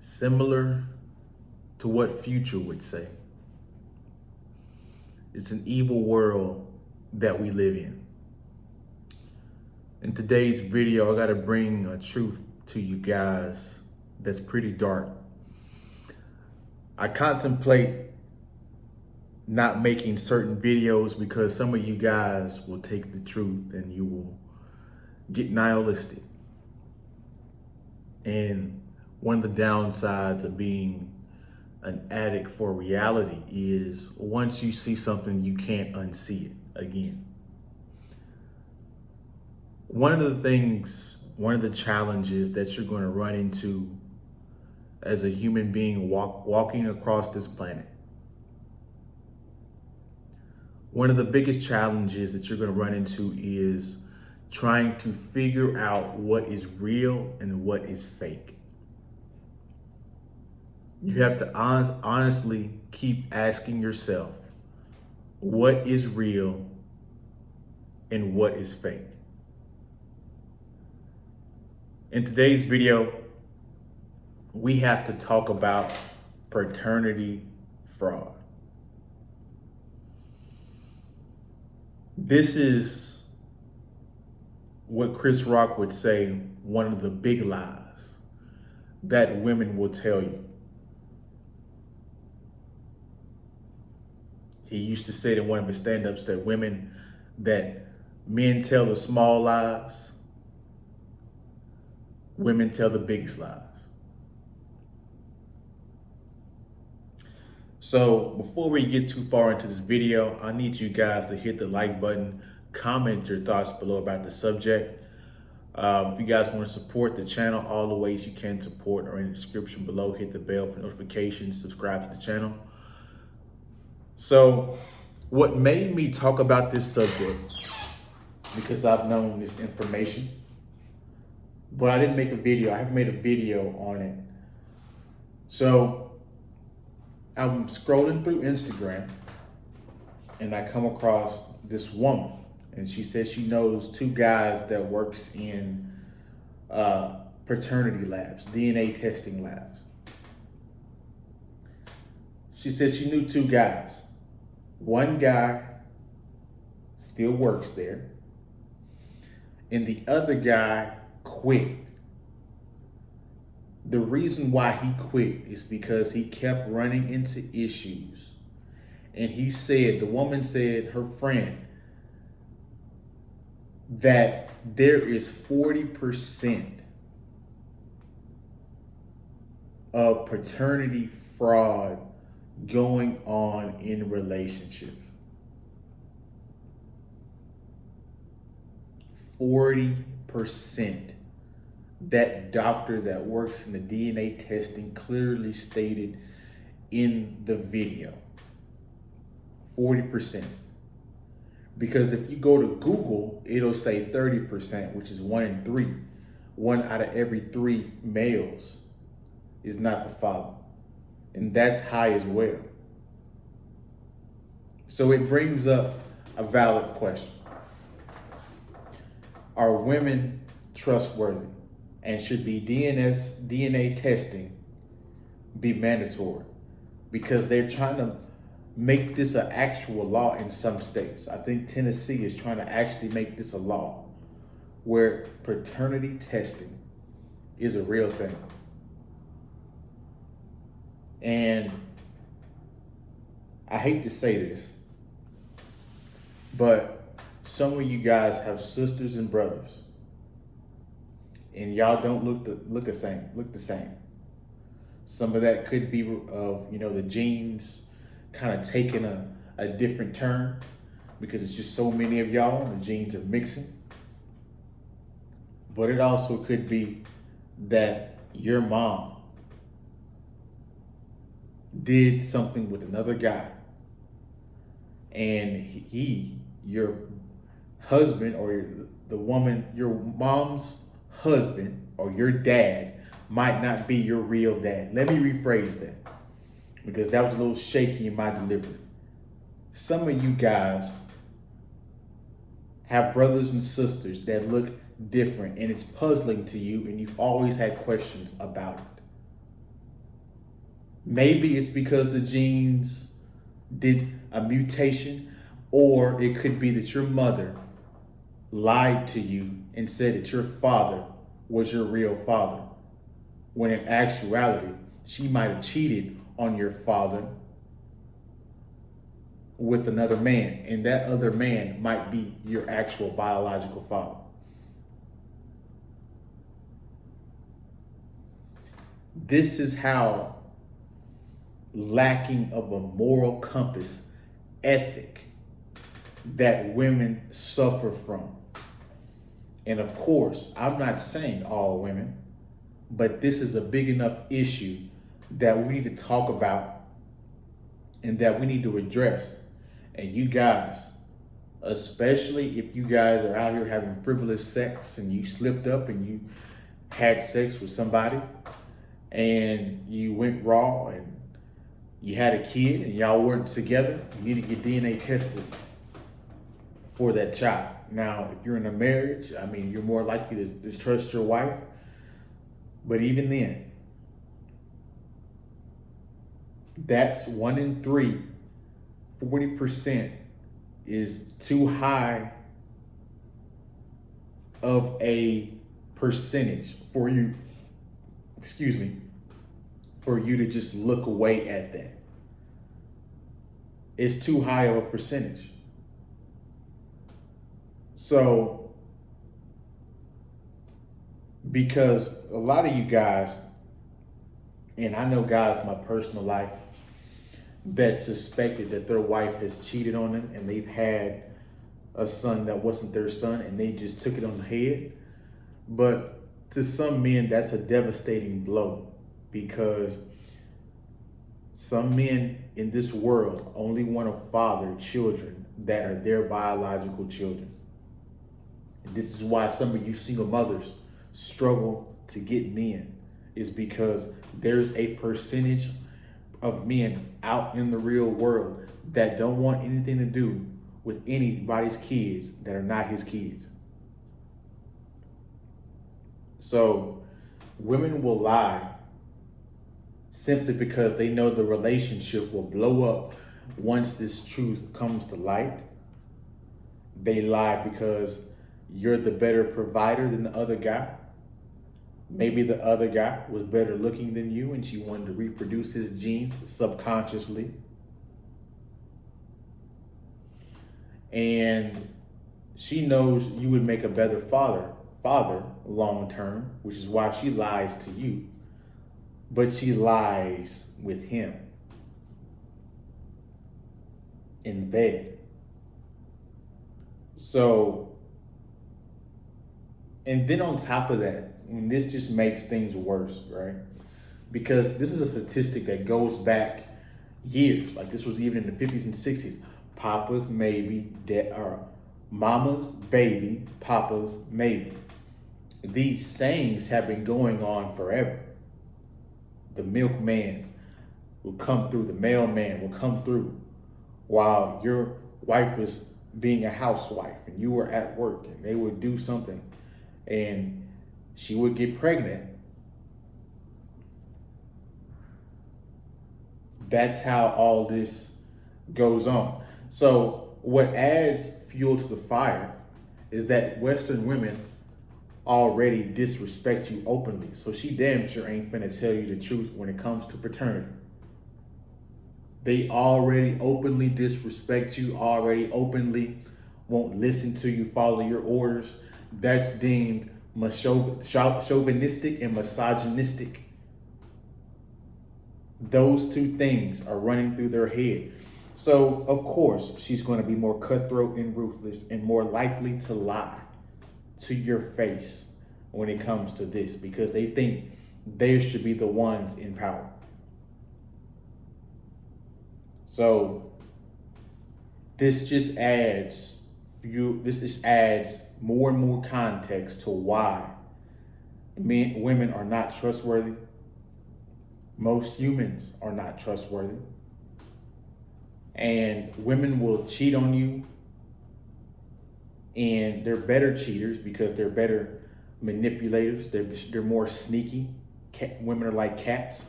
similar to what Future would say. It's an evil world that we live in. In today's video, I gotta bring a truth to you guys that's pretty dark. I contemplate not making certain videos because some of you guys will take the truth and you will get nihilistic. And one of the downsides of being an addict for reality is once you see something, you can't unsee it again. One of the challenges that you're going to run into as a human being walking across this planet, one of the biggest challenges that you're going to run into is trying to figure out what is real and what is fake. You have to honestly keep asking yourself, what is real and what is fake? In today's video, we have to talk about paternity fraud. This is what Chris Rock would say, one of the big lies that women will tell you. He used to say in one of his stand-ups that men tell the small lies, women tell the biggest lies. So before we get too far into this video, I need you guys to hit the like button, comment your thoughts below about the subject. If you guys want to support the channel, all the ways you can support are in the description below. Hit the bell for notifications, subscribe to the channel. So what made me talk about this subject, because I've known this information, but I didn't make a video. I haven't made a video on it. So I'm scrolling through Instagram and I come across this woman, and she says she knows two guys that works in paternity labs, DNA testing labs. She said she knew two guys. One guy still works there, and the other guy quit. The reason why he quit is because he kept running into issues. And the woman said, her friend, that there is 40% of paternity fraud going on in relationships. 40%. That doctor that works in the DNA testing clearly stated in the video. 40%. Because if you go to Google, it'll say 30%, which is 1 in 3. 1 out of every 3 males is not the father. And that's high as well. So it brings up a valid question. Are women trustworthy? And should be DNA testing be mandatory? Because they're trying to make this an actual law in some states. I think Tennessee is trying to actually make this a law where paternity testing is a real thing. And I hate to say this, but some of you guys have sisters and brothers, and y'all don't look the same. Some of that could be of the genes kind of taking a different turn because it's just so many of y'all and the genes are mixing. But it also could be that your mom did something with another guy, and your husband, or the woman, your mom's husband or your dad might not be your real dad. Let me rephrase that, because that was a little shaky in my delivery. Some of you guys have brothers and sisters that look different, and it's puzzling to you, and you've always had questions about it. Maybe it's because the genes did a mutation, or it could be that your mother lied to you and said that your father was your real father, when in actuality, she might have cheated on your father with another man, and that other man might be your actual biological father. This is how lacking of a moral compass, ethic, that women suffer from. And of course, I'm not saying all women, but this is a big enough issue that we need to talk about and that we need to address. And you guys, especially if you guys are out here having frivolous sex and you slipped up and you had sex with somebody and you went raw and you had a kid and y'all weren't together, you need to get DNA tested for that child. Now, if you're in a marriage, I mean, you're more likely to trust your wife. But even then, that's 1 in 3. 40% is too high of a percentage for you, for you to just look away at that. It's too high of a percentage. So, because a lot of you guys, and I know guys in my personal life that suspected that their wife has cheated on them and they've had a son that wasn't their son and they just took it on the head. But to some men, that's a devastating blow, because some men in this world only want to father children that are their biological children. And this is why some of you single mothers struggle to get men, is because there's a percentage of men out in the real world that don't want anything to do with anybody's kids that are not his kids. So women will lie simply because they know the relationship will blow up once this truth comes to light. They lie because you're the better provider than the other guy. Maybe the other guy was better looking than you and she wanted to reproduce his genes subconsciously. And she knows you would make a better father long term, which is why she lies to you. But she lies with him in bed. So, and then on top of that, and this just makes things worse, right? Because this is a statistic that goes back years. Like this was even in the 50s and 60s. Papa's maybe, or mama's baby, papa's maybe. These sayings have been going on forever. The milkman will come through, the mailman will come through while your wife was being a housewife and you were at work, and they would do something and she would get pregnant. That's how all this goes on. So what adds fuel to the fire is that Western women already disrespect you openly. So she damn sure ain't finna tell you the truth when it comes to paternity. They already openly disrespect you, already openly won't listen to you, follow your orders. That's deemed chauvinistic and misogynistic. Those two things are running through their head. So, of course, she's going to be more cutthroat and ruthless and more likely to lie to your face when it comes to this, because they think they should be the ones in power. So, this just adds more and more context to why women are not trustworthy. Most humans are not trustworthy. And women will cheat on you. And they're better cheaters because they're better manipulators. They're more sneaky. Women are like cats.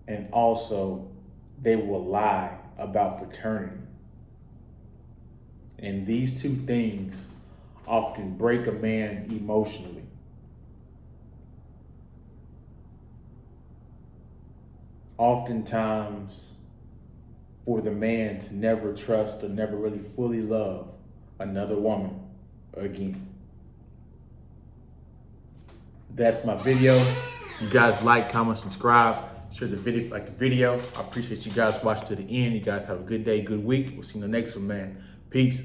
And also, they will lie about paternity. And these two things often break a man emotionally. Oftentimes, for the man to never trust or never really fully love another woman again. That's my video. You guys like, comment, subscribe, share the video if you like the video. I appreciate you guys watching to the end. You guys have a good day, good week. We'll see you in the next one, man. Peace.